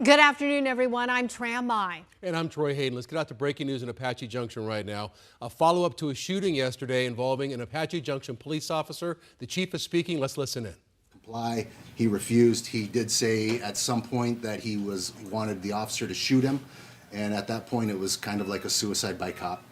Good afternoon, everyone. I'm Tram Mai. And I'm Troy Hayden. Let's get out to breaking news in Apache Junction right now. A follow-up to a shooting yesterday involving an Apache Junction police officer. The chief is speaking. Let's listen in. Comply. He refused. He did say at some point that he wanted the officer to shoot him, and at that point it was kind of like a suicide by cop.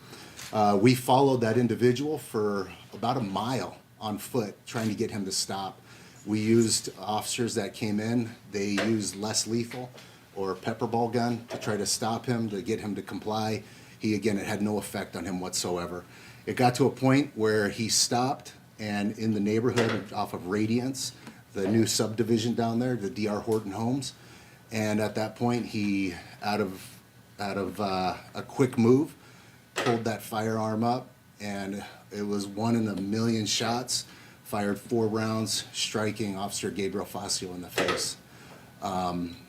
We followed that individual for about a mile on foot trying to get him to stop. We used officers that came in. They used less lethal or pepper ball gun to try to stop him, to get him to comply. It had no effect on him whatsoever. It got to a point where he stopped, and in the neighborhood off of Radiance, the new subdivision down there, the D.R. Horton Homes, and at that point he, out of a quick move, pulled that firearm up, and it was 1 in a million shots, fired 4 rounds, striking Officer Gabriel Facio in the face.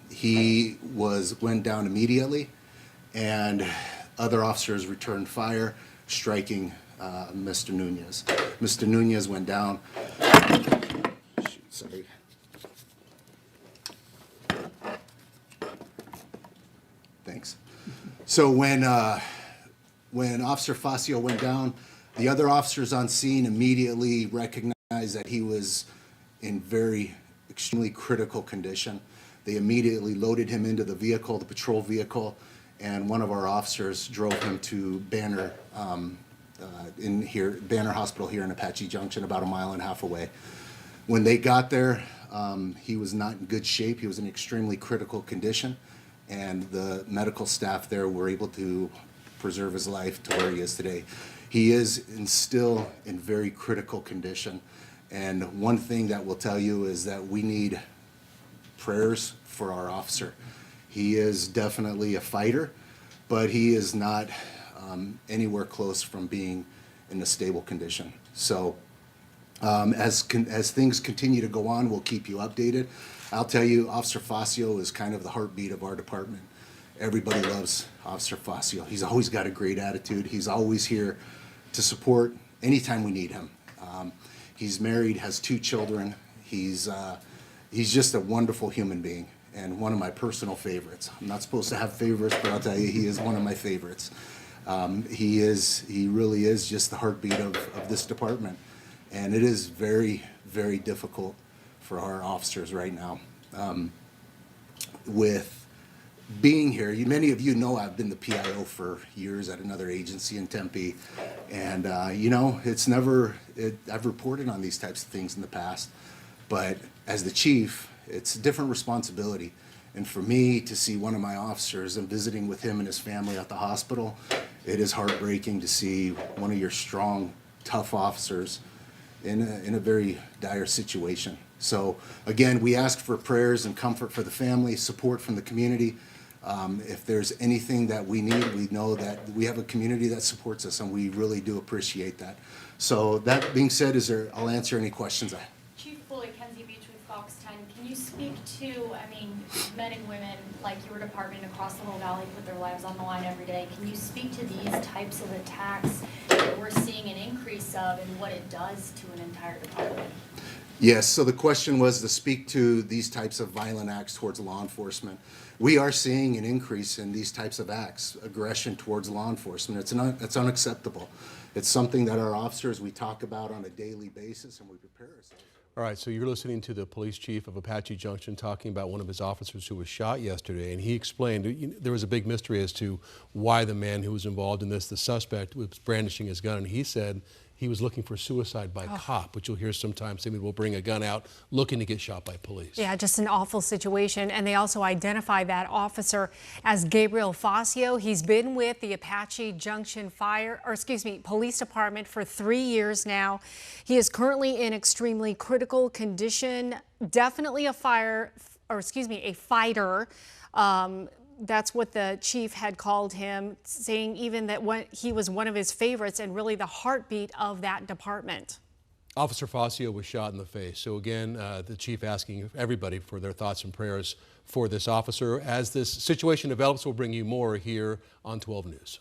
He went down immediately, and other officers returned fire, striking Mr. Nunez. Mr. Nunez went down. Shoot, sorry. Thanks. So when Officer Facio went down, the other officers on scene immediately recognized that he was in extremely critical condition. They immediately loaded him into the vehicle, the patrol vehicle, and one of our officers drove him to Banner Hospital here in Apache Junction, about 1.5 miles away. When they got there, he was not in good shape. He was in extremely critical condition, and the medical staff there were able to preserve his life to where he is today. He is still in very critical condition, and one thing that we'll tell you is that we need prayers for our officer. He is definitely a fighter, but he is not anywhere close from being in a stable condition. So as things continue to go on, we'll keep you updated. I'll tell you, Officer Facio is kind of the heartbeat of our department. Everybody loves Officer Facio. He's always got a great attitude. He's always here to support anytime we need him. He's married, has 2 children. He's just a wonderful human being and one of my personal favorites. I'm not supposed to have favorites, but I'll tell you, he is one of my favorites. He really is just the heartbeat of this department. And it is very, very difficult for our officers right now. With being here, many of you know I've been the PIO for years at another agency in Tempe, and I've reported on these types of things in the past, but as the chief, it's a different responsibility. And for me to see one of my officers and visiting with him and his family at the hospital, it is heartbreaking to see one of your strong, tough officers in a very dire situation. So again, we ask for prayers and comfort for the family, support from the community. If there's anything that we need, we know that we have a community that supports us, and we really do appreciate that. So that being said, I'll answer any questions. Chief Kenzie Beach with Fox 10. Can you speak to, men and women like your department across the whole valley put their lives on the line every day. Can you speak to these types of attacks that we're seeing an increase of and what it does to an entire department? Yes, so the question was to speak to these types of violent acts towards law enforcement. We are seeing an increase in these types of acts, aggression towards law enforcement. It's unacceptable. It's something that our officers, we talk about on a daily basis, and we prepare ourselves. All right, so you're listening to the police chief of Apache Junction talking about one of his officers who was shot yesterday, and he explained there was a big mystery as to why the man who was involved in this, the suspect, was brandishing his gun, and he said he was looking for suicide by cop, which you'll hear sometimes. Somebody will bring a gun out looking to get shot by police. Yeah, just an awful situation. And they also identify that officer as Gabriel Facio. He's been with the Apache Junction Police Department for 3 years now. He is currently in extremely critical condition. Definitely a fighter. That's what the chief had called him, saying even that he was one of his favorites and really the heartbeat of that department. Officer Facio was shot in the face. So again, the chief asking everybody for their thoughts and prayers for this officer. As this situation develops, we'll bring you more here on 12 News.